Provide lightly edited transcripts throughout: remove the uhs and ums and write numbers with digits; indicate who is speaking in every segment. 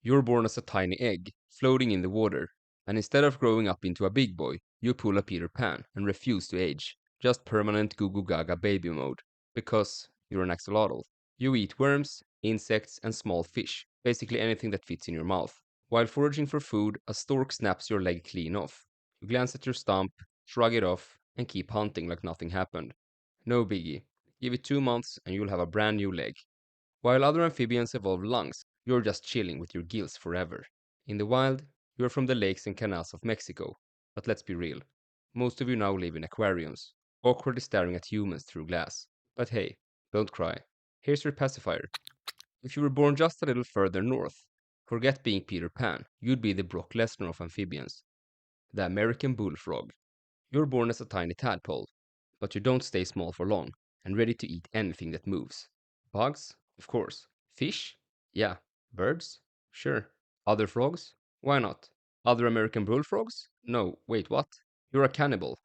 Speaker 1: You're born as a tiny egg, floating in the water, and instead of growing up into a big boy, you pull a Peter Pan and refuse to age. Just permanent goo goo gaga baby mode. Because you're an axolotl. You eat worms, insects, and small fish, basically anything that fits in your mouth. While foraging for food, a stork snaps your leg clean off. You glance at your stump, shrug it off, and keep hunting like nothing happened. No biggie. Give it 2 months and you'll have a brand new leg. While other amphibians evolve lungs, you're just chilling with your gills forever. In the wild, you're from the lakes and canals of Mexico. But let's be real. Most of you now live in aquariums, awkwardly staring at humans through glass. But hey, don't cry. Here's your pacifier. If you were born just a little further north, forget being Peter Pan, you'd be the Brock Lesnar of amphibians. The American bullfrog. You're born as a tiny tadpole, but you don't stay small for long and ready to eat anything that moves. Bugs? Of course. Fish? Yeah. Birds? Sure. Other frogs? Why not? Other American bullfrogs? No, wait, what? You're a cannibal.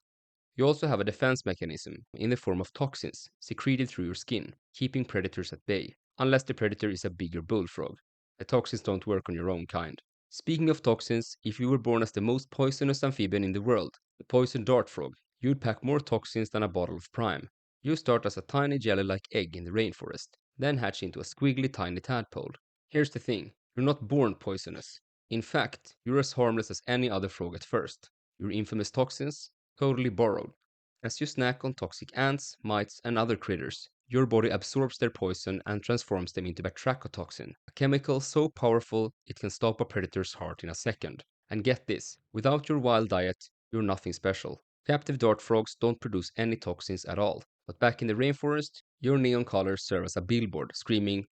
Speaker 1: You also have a defense mechanism in the form of toxins secreted through your skin, keeping predators at bay, unless the predator is a bigger bullfrog. The toxins don't work on your own kind. Speaking of toxins, if you were born as the most poisonous amphibian in the world, the poison dart frog, you'd pack more toxins than a bottle of Prime. You start as a tiny jelly-like egg in the rainforest, then hatch into a squiggly tiny tadpole. Here's the thing, you're not born poisonous. In fact, you're as harmless as any other frog at first. Your infamous toxins, totally borrowed. As you snack on toxic ants, mites, and other critters, your body absorbs their poison and transforms them into batrachotoxin, a chemical so powerful it can stop a predator's heart in a second. And get this, without your wild diet, you're nothing special. Captive dart frogs don't produce any toxins at all. But back in the rainforest, your neon colors serve as a billboard, screaming, "F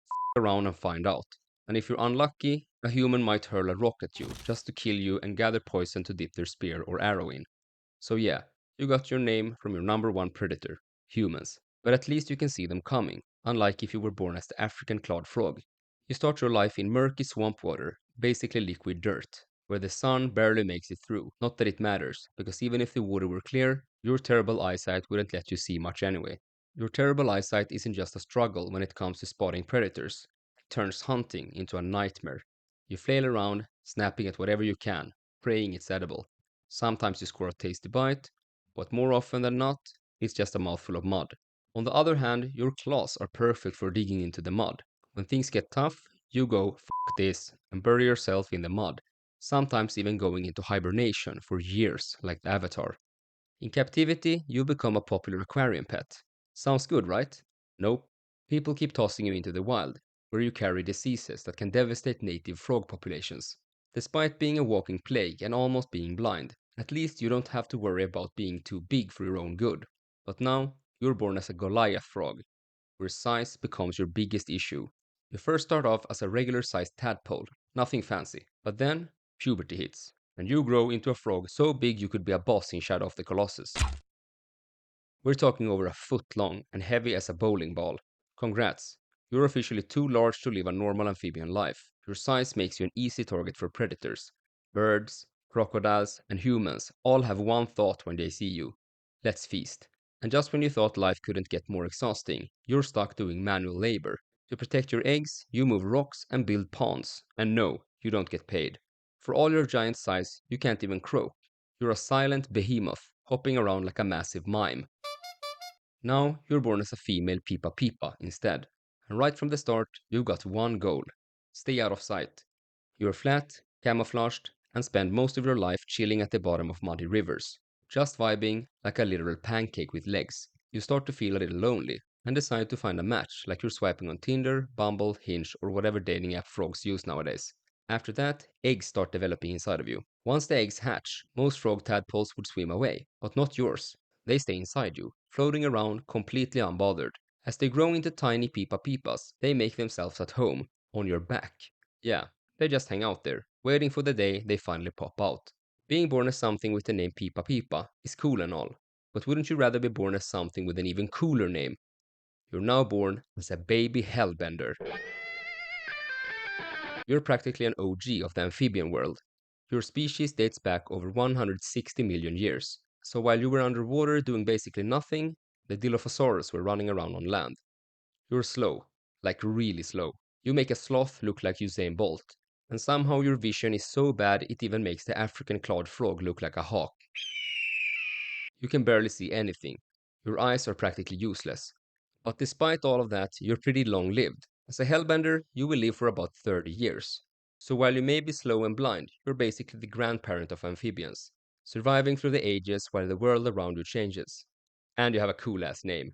Speaker 1: around and find out." And if you're unlucky, a human might hurl a rock at you just to kill you and gather poison to dip their spear or arrow in. So yeah, you got your name from your number one predator, humans. But at least you can see them coming, unlike if you were born as the African clawed frog. You start your life in murky swamp water, basically liquid dirt, where the sun barely makes it through. Not that it matters, because even if the water were clear, your terrible eyesight wouldn't let you see much anyway. Your terrible eyesight isn't just a struggle when it comes to spotting predators, it turns hunting into a nightmare. You flail around, snapping at whatever you can, praying it's edible. Sometimes you score a tasty bite, but more often than not, it's just a mouthful of mud. On the other hand, your claws are perfect for digging into the mud. When things get tough, you go "F this" and bury yourself in the mud, sometimes even going into hibernation for years, like the Avatar. In captivity, you become a popular aquarium pet. Sounds good, right? Nope. People keep tossing you into the wild, where you carry diseases that can devastate native frog populations. Despite being a walking plague and almost being blind, at least you don't have to worry about being too big for your own good. But now, you're born as a Goliath frog, where size becomes your biggest issue. You first start off as a regular sized tadpole, nothing fancy, but then puberty hits, and you grow into a frog so big you could be a boss in Shadow of the Colossus. We're talking over a foot long and heavy as a bowling ball. Congrats, you're officially too large to live a normal amphibian life. Your size makes you an easy target for predators. Birds, crocodiles, and humans all have one thought when they see you: let's feast. And just when you thought life couldn't get more exhausting, you're stuck doing manual labor. To protect your eggs, you move rocks and build ponds. And no, you don't get paid. For all your giant size, you can't even croak. You're a silent behemoth, hopping around like a massive mime. Now you're born as a female Pipa Pipa instead. And right from the start, you've got one goal: stay out of sight. You're flat, camouflaged, and spend most of your life chilling at the bottom of muddy rivers, just vibing like a literal pancake with legs. You start to feel a little lonely and decide to find a match, like you're swiping on Tinder, Bumble, Hinge, or whatever dating app frogs use nowadays. After that, eggs start developing inside of you. Once the eggs hatch, most frog tadpoles would swim away, but not yours. They stay inside you, floating around completely unbothered. As they grow into tiny Pipa Pipas, they make themselves at home, on your back. Yeah, they just hang out there, waiting for the day they finally pop out. Being born as something with the name Pipa Pipa is cool and all, but wouldn't you rather be born as something with an even cooler name? You're now born as a baby hellbender. You're practically an OG of the amphibian world. Your species dates back over 160 million years. So while you were underwater doing basically nothing, the Dilophosaurus were running around on land. You're slow, like really slow. You make a sloth look like Usain Bolt. And somehow your vision is so bad it even makes the African clawed frog look like a hawk. You can barely see anything. Your eyes are practically useless. But despite all of that, you're pretty long lived. As a hellbender, you will live for about 30 years. So while you may be slow and blind, you're basically the grandparent of amphibians, surviving through the ages while the world around you changes. And you have a cool ass name.